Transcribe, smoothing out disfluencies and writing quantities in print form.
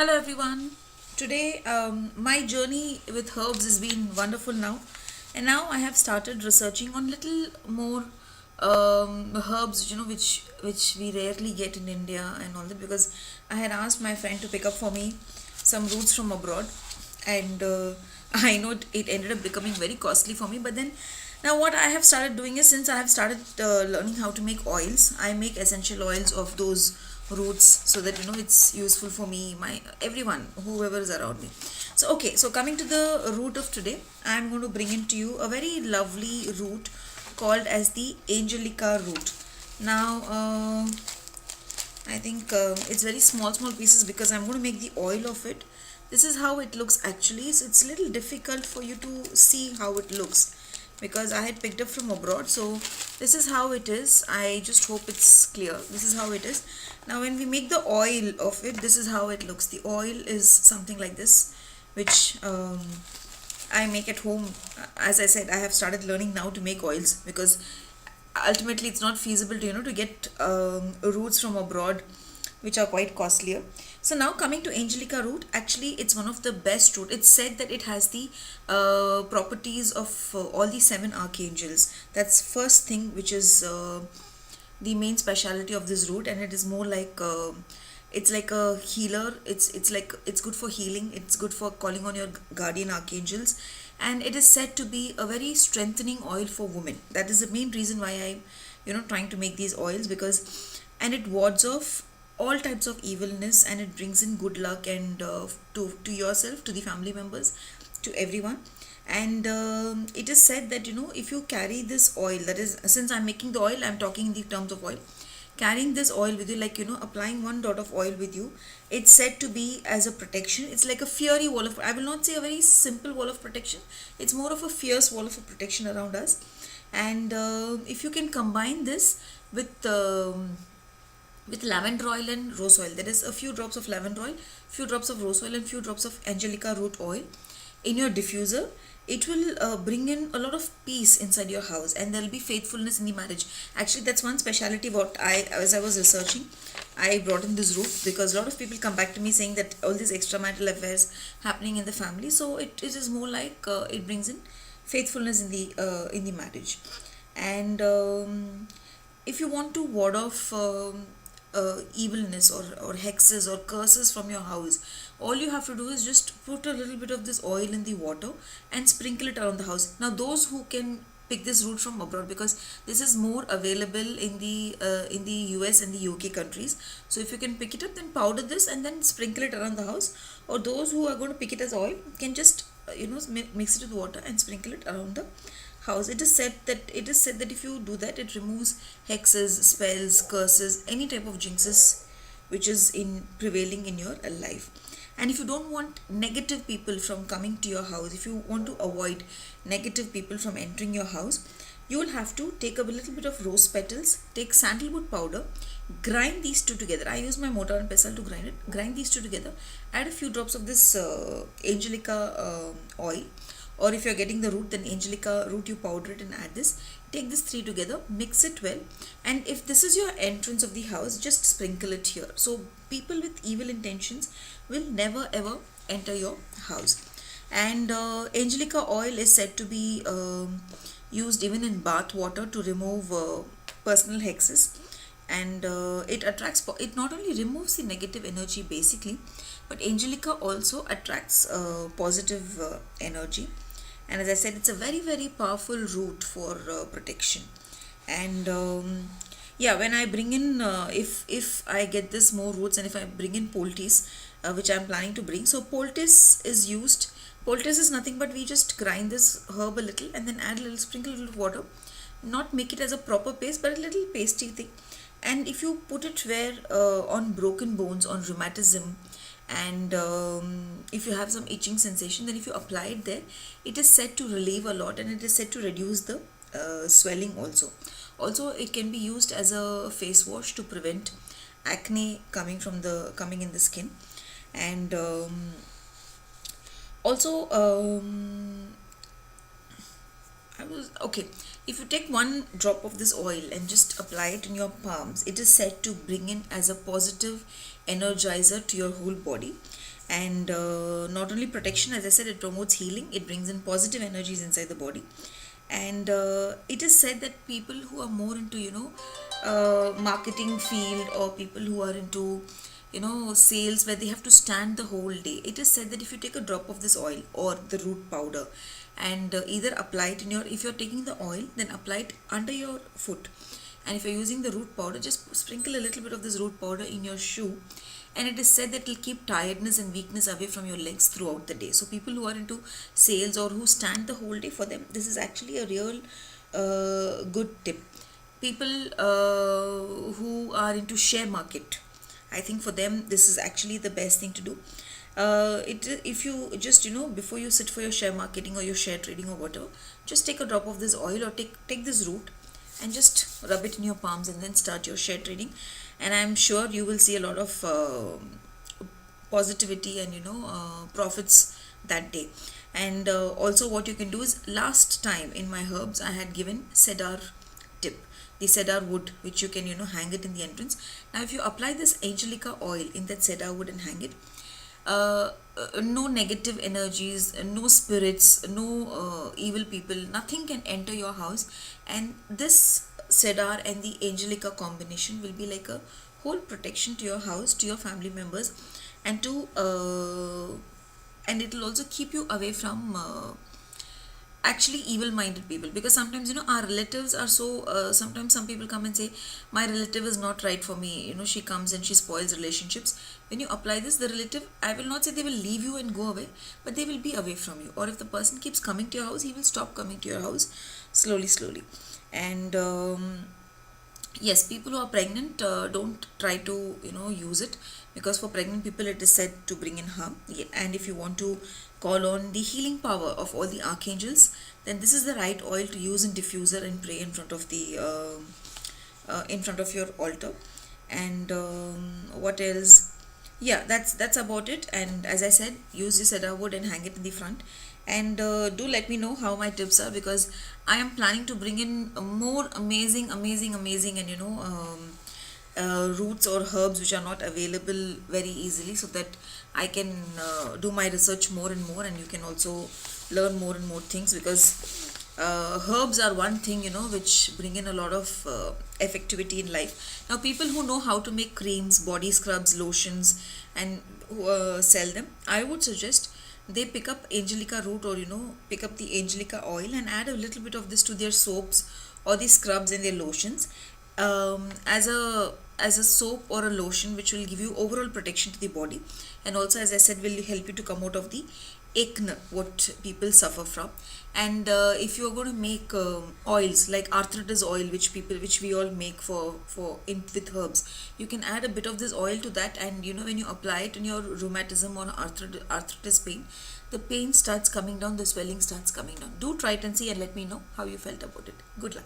Hello everyone. Today my journey with herbs has been wonderful now, and now I have started researching on little more herbs, which we rarely get in India and all that, because I had asked my friend to pick up for me some roots from abroad, and I know it ended up becoming very costly for me. But then now what I have started doing is, since I have started learning how to make oils, I make essential oils of those roots, so that it's useful for me, my everyone, whoever is around me. So okay, so coming to the root of today, I'm going to bring into you a very lovely root called as the Angelica root. Now I think it's very small pieces, because I'm going to make the oil of it. This is how it looks actually. So it's a little difficult for you to see how it looks, because I had picked up from abroad. So this is how it is. I just hope it's clear. This is how it is. Now when we make the oil of it, this is how it looks. The oil is something like this, which I make at home. As I said, I have started learning now to make oils, because ultimately it's not feasible to to get roots from abroad, which are quite costlier. So now coming to Angelica root, actually it's one of the best root. It's said that it has the properties of all the seven archangels. That's first thing, which is the main speciality of this root, and it is more like it's like a healer. It's good for healing. It's good for calling on your guardian archangels, and it is said to be a very strengthening oil for women. That is the main reason why I'm trying to make these oils, because and it wards off all types of evilness, and it brings in good luck, and to yourself, to the family members, to everyone. And it is said that if you carry this oil, that is, since I'm making the oil, I'm talking in the terms of oil, carrying this oil with you, like applying one dot of oil with you, it's said to be as a protection. It's like a fiery wall of, I will not say a very simple wall of protection, it's more of a fierce wall of protection around us. And if you can combine this with lavender oil and rose oil, that is a few drops of lavender oil, few drops of rose oil, and few drops of Angelica root oil in your diffuser, it will bring in a lot of peace inside your house, and there will be faithfulness in the marriage. Actually, that's one speciality what as I was researching, I brought in this root, because a lot of people come back to me saying that all these extramarital affairs happening in the family, so it is more like it brings in faithfulness in the marriage. And if you want to ward off evilness, or hexes or curses from your house, all you have to do is just put a little bit of this oil in the water and sprinkle it around the house. Now those who can pick this root from abroad, because this is more available in the US and the UK countries, so if you can pick it up, then powder this and then sprinkle it around the house. Or those who are going to pick it as oil can just mix it with water and sprinkle it around the house. It is said that if you do that, it removes hexes, spells, curses, any type of jinxes which is in prevailing in your life. And if you don't want negative people from coming to your house, if you want to avoid negative people from entering your house, you will have to take a little bit of rose petals, take sandalwood powder, grind these two together. I use my mortar and pestle to grind these two together, add a few drops of this Angelica oil, or if you're getting the root, then Angelica root, you powder it and add this. Take this three together, mix it well, and if this is your entrance of the house, just sprinkle it here. So people with evil intentions will never ever enter your house. And Angelica oil is said to be used even in bath water to remove personal hexes, and it not only removes the negative energy basically, but Angelica also attracts positive energy. And as I said, it's a very powerful root for protection. And yeah, when I bring in if I get this more roots, and if I bring in poultice, which I'm planning to bring, so poultice is used. Poultice is nothing but we just grind this herb a little and then add a little, sprinkle a little water, not make it as a proper paste, but a little pasty thing. And if you put it where on broken bones, on rheumatism, and if you have some itching sensation, then if you apply it there, it is said to relieve a lot, and it is said to reduce the swelling also. It can be used as a face wash to prevent acne coming in the skin. And also I was okay. If you take one drop of this oil and just apply it in your palms, it is said to bring in as a positive energizer to your whole body. And not only protection, as I said, it promotes healing, it brings in positive energies inside the body. And it is said that people who are more into, marketing field, or people who are into, sales, where they have to stand the whole day, it is said that if you take a drop of this oil or the root powder and either apply it in your, if you're taking the oil, then apply it under your foot, and if you're using the root powder, just sprinkle a little bit of this root powder in your shoe, and it is said that it will keep tiredness and weakness away from your legs throughout the day. So people who are into sales or who stand the whole day, for them this is actually a real good tip. People who are into share market, I think for them this is actually the best thing to do. If you just, before you sit for your share marketing or your share trading or whatever, just take a drop of this oil, or take this root and just rub it in your palms, and then start your share trading, and I'm sure you will see a lot of positivity and profits that day. And also what you can do is, last time in my herbs I had given cedar tip, the cedar wood, which you can hang it in the entrance. Now if you apply this Angelica oil in that cedar wood and hang it, no negative energies, no spirits, no evil people, nothing can enter your house. And this cedar and the Angelica combination will be like a whole protection to your house, to your family members, and to and it will also keep you away from actually evil-minded people. Because sometimes our relatives are so sometimes some people come and say, my relative is not right for me, she comes and she spoils relationships. When you apply this, the relative, I will not say they will leave you and go away, but they will be away from you. Or if the person keeps coming to your house, he will stop coming to your house slowly. And yes, people who are pregnant, don't try to use it, because for pregnant people it is said to bring in harm. Yeah, and if you want to call on the healing power of all the archangels, then this is the right oil to use in diffuser and pray in front of the in front of your altar. And what else? Yeah, that's about it. And as I said, use the cedar wood and hang it in the front. And do let me know how my tips are, because I am planning to bring in more amazing and roots or herbs which are not available very easily, so that I can do my research more and more, and you can also learn more and more things. Because herbs are one thing which bring in a lot of effectivity in life. Now people who know how to make creams, body scrubs, lotions, and sell them, I would suggest they pick up Angelica root, or pick up the Angelica oil and add a little bit of this to their soaps or the scrubs and their lotions, as a soap or a lotion, which will give you overall protection to the body, and also, as I said, will help you to come out of the acne what people suffer from. And if you are going to make oils like arthritis oil, which we all make for with herbs, you can add a bit of this oil to that, and when you apply it in your rheumatism or arthritis pain, the pain starts coming down, the swelling starts coming down. Do try it and see, and let me know how you felt about it. Good luck.